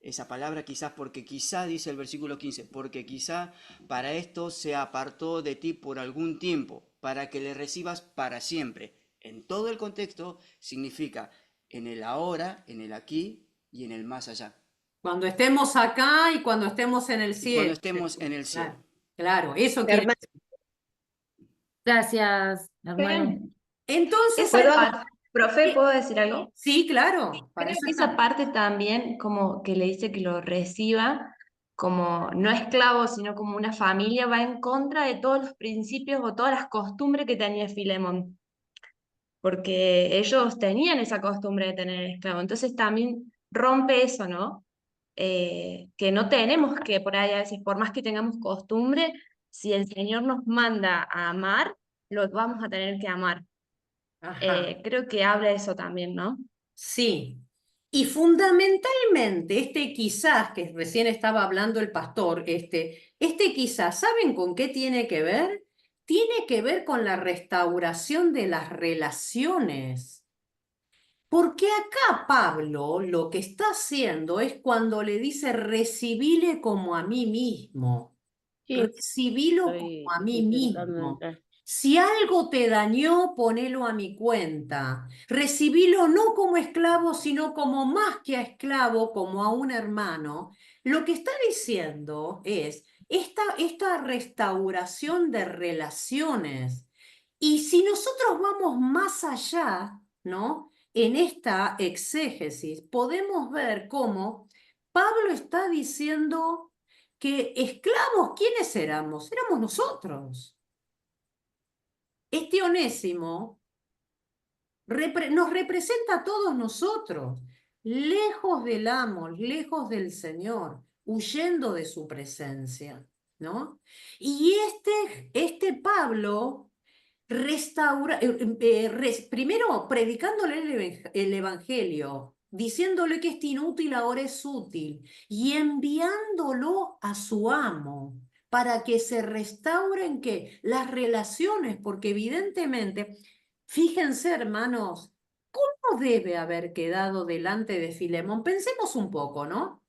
esa palabra quizás, porque quizá, dice el versículo 15, porque quizá para esto se apartó de ti por algún tiempo, para que le recibas para siempre. En todo el contexto significa en el ahora, en el aquí y en el más allá. Cuando estemos acá y cuando estemos en el Y cielo. cuando estemos en el cielo. Claro, eso quiere Hermano, decir. Gracias, hermano. Entonces, Profe, ¿puedo decir algo? sí, claro. Para Creo eso que esa parte también, como que le dice que lo reciba como no esclavo, sino como una familia, va en contra de todos los principios o todas las costumbres que tenía Filemón. Porque ellos tenían esa costumbre de tener esclavo. Entonces también rompe eso, ¿no? Que no tenemos que, por ahí a veces, por más que tengamos costumbre, si el Señor nos manda a amar, los vamos a tener que amar. Creo que habla de eso también, ¿no? Sí. Y fundamentalmente, este quizás, que recién estaba hablando el pastor, este quizás, ¿saben con qué tiene que ver? Tiene que ver con la restauración de las relaciones. Porque acá Pablo lo que está haciendo es cuando le dice, recibile como a mí mismo. Recibilo como a mí mismo. Si algo te dañó, ponelo a mi cuenta. Recibilo no como esclavo, sino como más que a esclavo, como a un hermano. Lo que está diciendo es esta restauración de relaciones. Y si nosotros vamos más allá, ¿no? En esta exégesis, podemos ver cómo Pablo está diciendo que esclavos, ¿quiénes éramos? Éramos nosotros. Este Onésimo nos representa a todos nosotros, lejos del amo, lejos del Señor, huyendo de su presencia, ¿no? Y este Pablo restaura, primero predicándole el Evangelio, diciéndole que es inútil, ahora es útil, y enviándolo a su amo para que se restauren ¿qué? Las relaciones, porque evidentemente, fíjense hermanos, ¿cómo debe haber quedado delante de Filemón? Pensemos un poco, ¿no?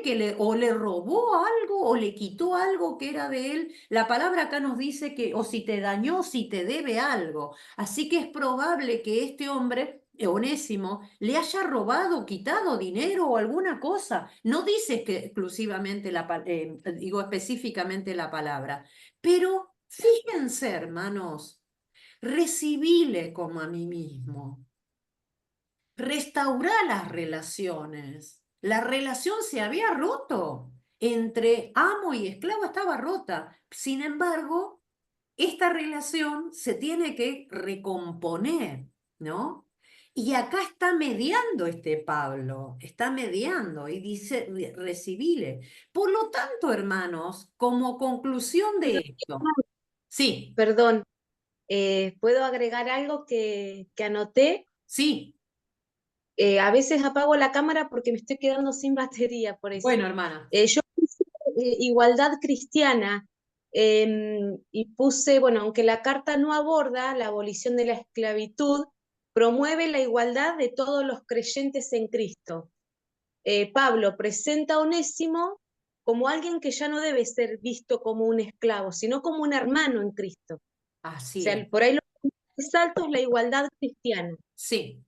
Que o le robó algo o le quitó algo que era de él. La palabra acá nos dice que o si te dañó, si te debe algo. Así que es probable que este hombre, Onésimo, le haya robado, quitado dinero o alguna cosa. No dice que exclusivamente, digo específicamente la palabra. Pero fíjense, hermanos, recibile como a mí mismo. Restaurar las relaciones. La relación se había roto. Entre amo y esclavo estaba rota. Sin embargo, esta relación se tiene que recomponer, ¿no? Y acá está mediando este Pablo, está mediando y dice, recibile. Por lo tanto, hermanos, como conclusión de esto, sí. Perdón, ¿puedo agregar algo que anoté? Sí. A veces apago la cámara porque me estoy quedando sin batería, por eso. Bueno, hermana. Yo puse igualdad cristiana y puse, bueno, aunque la carta no aborda la abolición de la esclavitud, promueve la igualdad de todos los creyentes en Cristo. Pablo presenta a Onésimo como alguien que ya no debe ser visto como un esclavo, sino como un hermano en Cristo. Así o sea, es. por ahí lo más alto es la igualdad cristiana. Sí,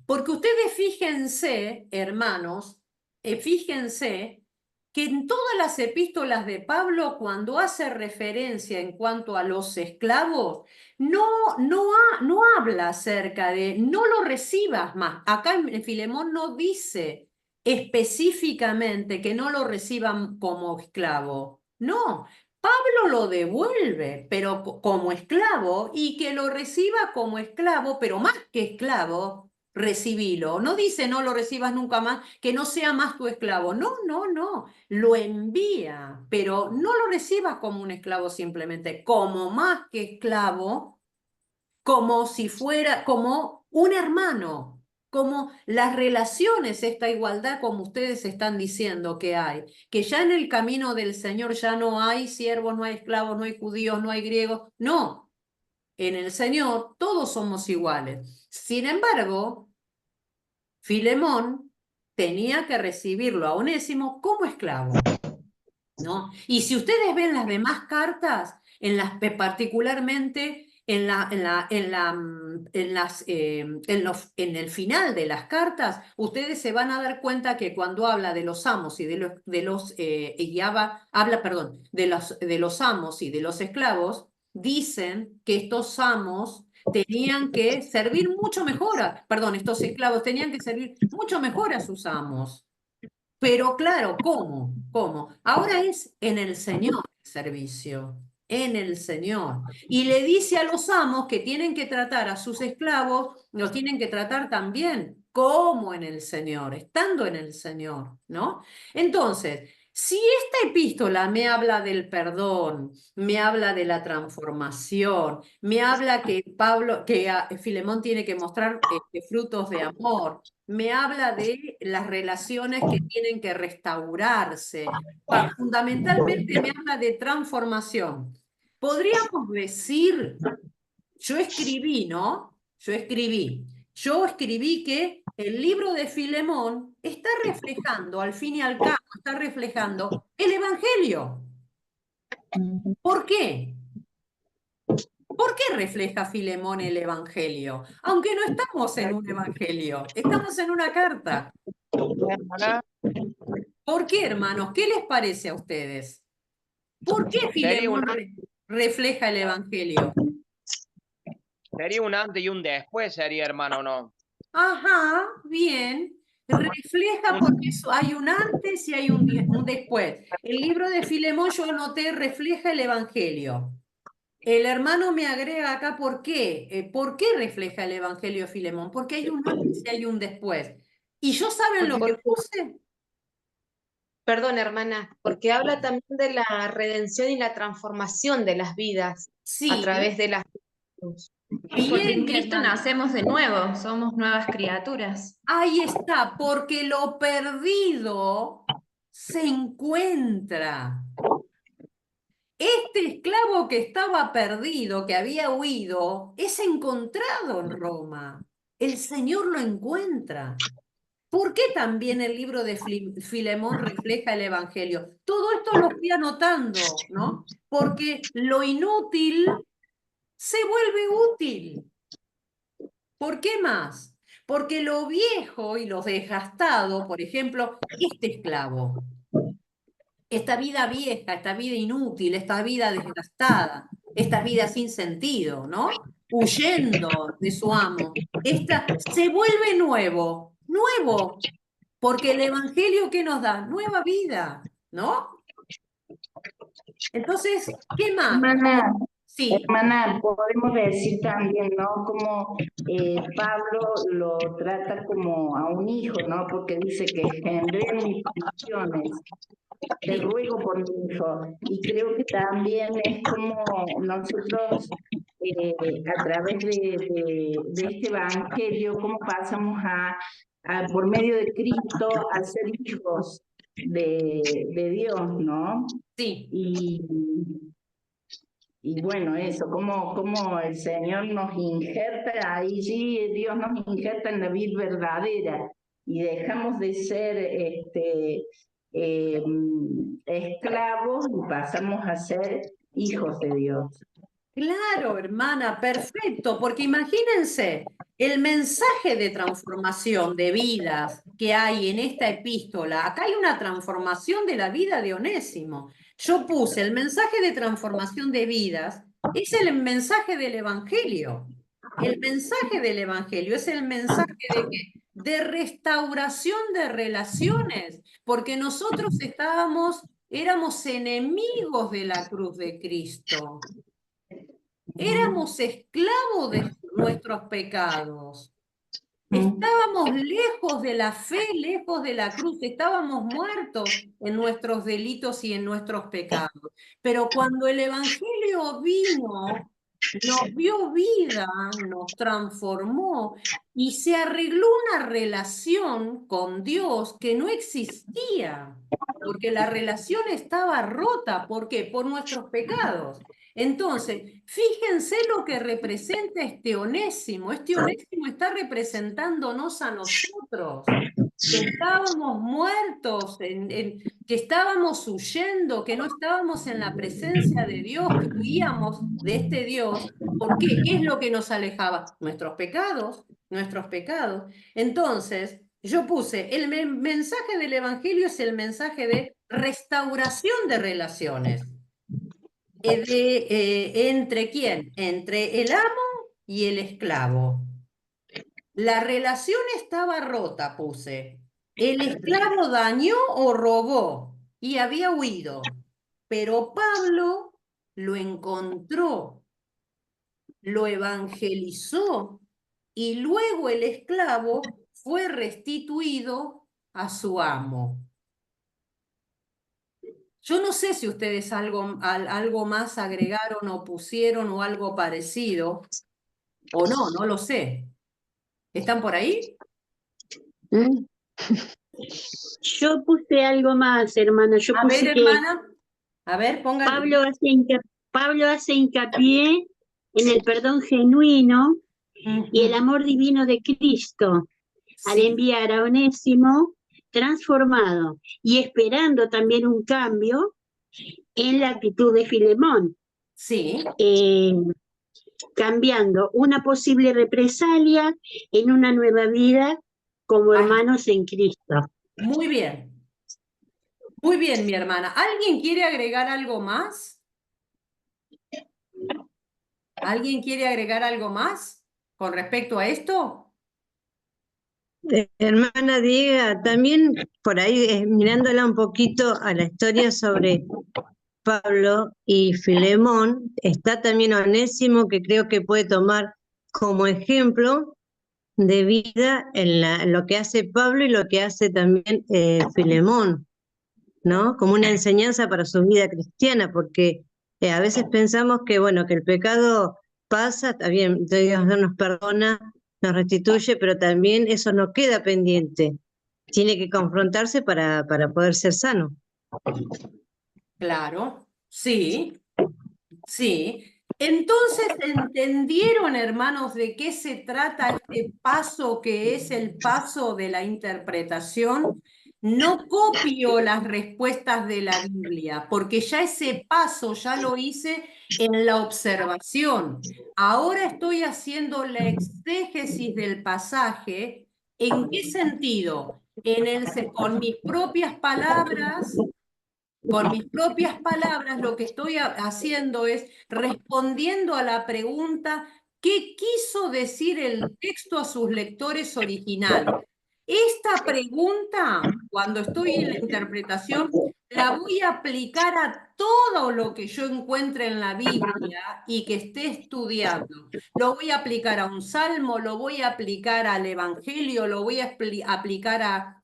porque ustedes fíjense, hermanos, fíjense que en todas las epístolas de Pablo, cuando hace referencia en cuanto a los esclavos, no habla acerca de, no lo recibas más. Acá en Filemón no dice específicamente que no lo reciban como esclavo. No, Pablo lo devuelve, pero como esclavo, y que lo reciba como esclavo, pero más que esclavo, recibilo. No dice no lo recibas nunca más, que no sea más tu esclavo. No, no, no. Lo envía, pero no lo recibas como un esclavo simplemente, como más que esclavo, como si fuera, como un hermano, como las relaciones, esta igualdad como ustedes están diciendo que hay, que ya en el camino del Señor ya no hay siervos, no hay esclavos, no hay judíos, no hay griegos, no. en el Señor todos somos iguales. Sin embargo, Filemón tenía que recibirlo a Onésimo como esclavo, ¿no? Y si ustedes ven las demás cartas, particularmente en el final de las cartas, ustedes se van a dar cuenta que cuando habla de los amos y de los amos y de los esclavos, dicen que estos amos tenían que servir mucho mejor, estos esclavos tenían que servir mucho mejor a sus amos. Pero claro, ¿cómo? ¿Cómo? Ahora es en el Señor el servicio, en el Señor. Y le dice a los amos que tienen que tratar a sus esclavos, los tienen que tratar también como en el Señor, estando en el Señor, ¿no? Entonces, si esta epístola me habla del perdón, me habla de la transformación, me habla que Filemón tiene que mostrar frutos de amor, me habla de las relaciones que tienen que restaurarse, fundamentalmente me habla de transformación. Podríamos decir, yo escribí que el libro de Filemón está reflejando, al fin y al cabo, está reflejando el Evangelio. ¿Por qué? ¿Por qué refleja Filemón el Evangelio? Aunque no estamos en un Evangelio, estamos en una carta. ¿Por qué, hermanos? ¿Qué les parece a ustedes? ¿Por qué Filemón refleja el Evangelio? Sería un antes y un después, sería, hermano, ¿no? Ajá, bien. Refleja porque hay un antes y hay un después. El libro de Filemón, yo anoté, refleja el Evangelio. El hermano me agrega acá por qué. ¿Por qué refleja el Evangelio de Filemón? Porque hay un antes y hay un después. ¿Y yo saben lo que puse? Perdón, hermana, porque habla también de la redención y la transformación de las vidas a través de las... Porque en Cristo nacemos de nuevo, somos nuevas criaturas. Ahí está, porque lo perdido se encuentra. Este esclavo que estaba perdido, que había huido, es encontrado en Roma. El Señor lo encuentra. ¿Por qué también el libro de Filemón refleja el Evangelio? Todo esto lo fui anotando, ¿no? Porque lo inútil se vuelve útil. ¿Por qué más? Porque lo viejo y lo desgastado, por ejemplo, este esclavo, esta vida vieja, esta vida inútil, esta vida desgastada, esta vida sin sentido, ¿no? Huyendo de su amo, se vuelve nuevo, porque el Evangelio ¿qué nos da? Nueva vida, ¿no? Entonces, ¿qué más? Sí. Hermana, podemos decir también, ¿no? Como Pablo lo trata como a un hijo, ¿no? Porque dice que engendré mis pasiones, te ruego por mi hijo. Y creo que también es como nosotros, a través de este evangelio, cómo pasamos por medio de Cristo a ser hijos de Dios, ¿no? Sí. Y bueno, eso, como el Señor nos injerta, ahí sí Dios nos injerta en la vida verdadera y dejamos de ser esclavos y pasamos a ser hijos de Dios. Claro, hermana, perfecto, porque imagínense el mensaje de transformación de vidas que hay en esta epístola. Acá hay una transformación de la vida de Onésimo. Yo puse el mensaje de transformación de vidas, es el mensaje del Evangelio. El mensaje del Evangelio es el mensaje de ¿qué? De restauración de relaciones, porque nosotros éramos enemigos de la cruz de Cristo. Éramos esclavos de nuestros pecados. Estábamos lejos de la fe, lejos de la cruz. Estábamos muertos en nuestros delitos y en nuestros pecados. Pero cuando el Evangelio vino, nos dio vida, nos transformó y se arregló una relación con Dios que no existía. Porque la relación estaba rota. ¿Por qué? Por nuestros pecados. Entonces, fíjense lo que representa este Onésimo. Este Onésimo está representándonos a nosotros, que estábamos muertos, que estábamos huyendo, que no estábamos en la presencia de Dios, que huíamos de este Dios. ¿Por qué? ¿Qué es lo que nos alejaba? Nuestros pecados, nuestros pecados. Entonces, yo puse, el mensaje del Evangelio es el mensaje de restauración de relaciones. ¿Entre quién? Entre el amo y el esclavo. La relación estaba rota, puse. El esclavo dañó o robó y había huido, pero Pablo lo encontró, lo evangelizó y luego el esclavo fue restituido a su amo. Yo no sé si ustedes algo más agregaron o pusieron o algo parecido, o no, no lo sé. ¿Están por ahí? Yo puse algo más, hermana. Yo A puse ver, que hermana. A ver, pongan. Pablo hace hincapié en el perdón genuino y el amor divino de Cristo al enviar a Onésimo transformado y esperando también un cambio en la actitud de Filemón. Sí. Cambiando una posible represalia en una nueva vida como hermanos en Cristo. Muy bien. Muy bien, mi hermana. ¿Alguien quiere agregar algo más? ¿Alguien quiere agregar algo más con respecto a esto? Hermana Diega, también por ahí mirándola un poquito a la historia sobre Pablo y Filemón, está también Onésimo, que creo que puede tomar como ejemplo de vida en lo que hace Pablo y lo que hace también Filemón, ¿no? Como una enseñanza para su vida cristiana, porque a veces pensamos que, bueno, que el pecado pasa, está bien, Dios nos perdona, nos restituye, pero también eso no queda pendiente. Tiene que confrontarse para poder ser sano. Claro, sí, sí. Entonces, ¿entendieron, hermanos, de qué se trata este paso que es el paso de la interpretación? No copio las respuestas de la Biblia, porque ya ese paso ya lo hice en la observación. Ahora estoy haciendo la exégesis del pasaje. ¿En qué sentido? Con mis propias palabras. Con mis propias palabras, lo que estoy haciendo es respondiendo a la pregunta, ¿qué quiso decir el texto a sus lectores originales? Esta pregunta, cuando estoy en la interpretación, la voy a aplicar a todo lo que yo encuentre en la Biblia y que esté estudiando. Lo voy a aplicar a un salmo, lo voy a aplicar al Evangelio, lo voy a aplicar a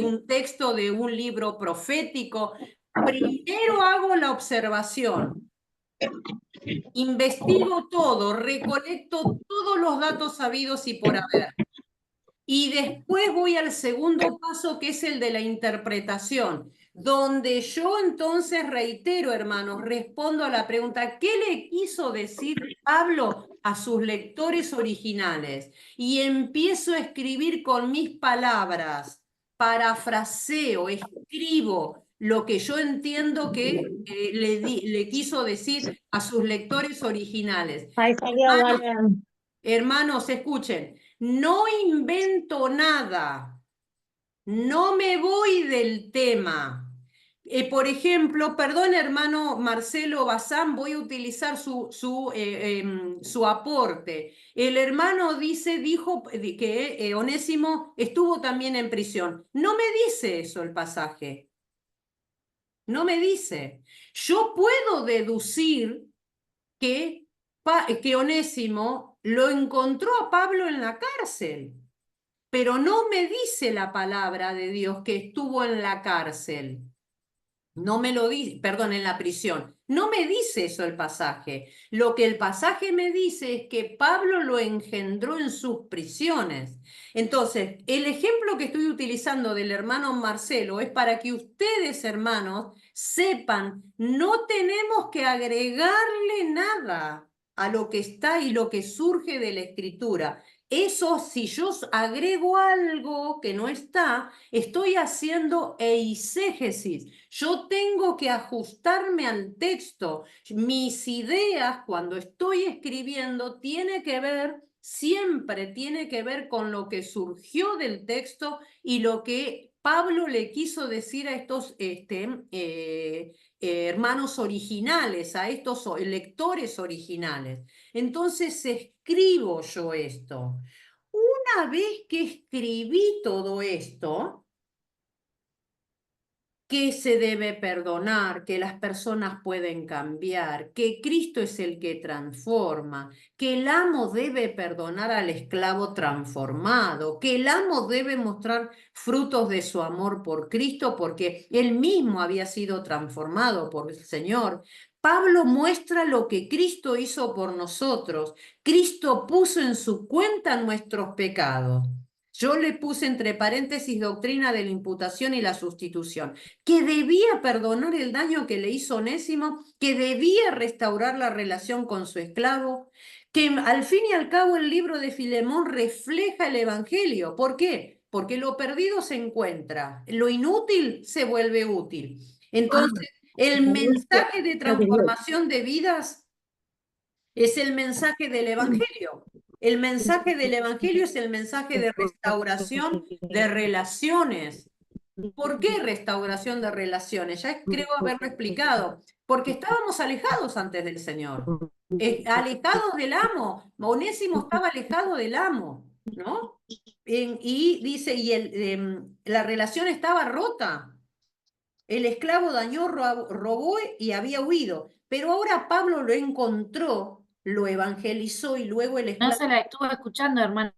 un texto de un libro profético. Primero hago la observación, investigo todo, recolecto todos los datos sabidos y por haber. Y después voy al segundo paso, que es el de la interpretación, donde yo entonces reitero, hermanos, respondo a la pregunta, ¿qué le quiso decir Pablo a sus lectores originales? Y empiezo a escribir con mis palabras, parafraseo, escribo lo que yo entiendo que le quiso decir a sus lectores originales. Hermanos, escuchen, no invento nada, no me voy del tema. Por ejemplo, perdón, hermano Marcelo Bazán, voy a utilizar su aporte. El hermano dijo que Onésimo estuvo también en prisión. No me dice eso el pasaje. No me dice. Yo puedo deducir que Onésimo lo encontró a Pablo en la cárcel, pero no me dice la palabra de Dios que estuvo en la cárcel. No me lo dice, perdón, en la prisión. No me dice eso el pasaje. Lo que el pasaje me dice es que Pablo lo engendró en sus prisiones. Entonces, el ejemplo que estoy utilizando del hermano Marcelo es para que ustedes, hermanos, sepan, no tenemos que agregarle nada a lo que está y lo que surge de la Escritura. Eso, si yo agrego algo que no está, estoy haciendo eisegesis. Yo tengo que ajustarme al texto. Mis ideas, cuando estoy escribiendo, siempre tiene que ver con lo que surgió del texto y lo que Pablo le quiso decir a estos hermanos originales, a estos lectores originales. Entonces escribo yo esto. Una vez que escribí todo esto, que se debe perdonar, que las personas pueden cambiar, que Cristo es el que transforma, que el amo debe perdonar al esclavo transformado, que el amo debe mostrar frutos de su amor por Cristo porque él mismo había sido transformado por el Señor. Pablo muestra lo que Cristo hizo por nosotros. Cristo puso en su cuenta nuestros pecados. Yo le puse entre paréntesis doctrina de la imputación y la sustitución, que debía perdonar el daño que le hizo Onésimo, que debía restaurar la relación con su esclavo, que al fin y al cabo el libro de Filemón refleja el Evangelio. ¿Por qué? Porque lo perdido se encuentra, lo inútil se vuelve útil. Entonces, el mensaje de transformación de vidas es el mensaje del Evangelio. El mensaje del Evangelio es el mensaje de restauración de relaciones. ¿Por qué restauración de relaciones? Ya creo haberlo explicado. Porque estábamos alejados antes del Señor. Alejados del amo. Onésimo estaba alejado del amo, ¿no? Y dice, la relación estaba rota. El esclavo dañó, robó y había huido. Pero ahora Pablo lo encontró, lo evangelizó y luego el esclavo... No se la estuvo escuchando, hermana